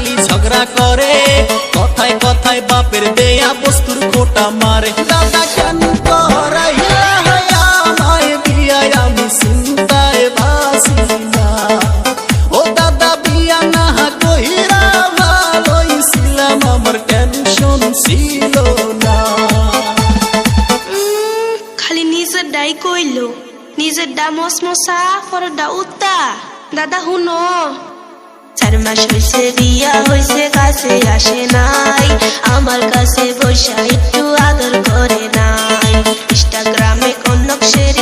খালি ঝগড়া করে, কথায় কথায় বাপের দেয়া বস্তুর খোটা মারে। দাদা কেন করাইলা আমায় বিয়া, আমি চিন্তায় বাঁচি না। ও দাদা বিয়া না কইরা ভালোই ছিলাম, আমার টেনশন ছিল না। খালি নিজের ডাই কইলো, নিজের ডা মসমসা পর ডা উত্তা। দাদা হুনো, 4 মাস হইছে বিয়া হইছে, কাছে আসে নাই, আমার কাছে বসা একটু আদর করে নাই। ইনস্টাগ্রামে কনক শেয়ার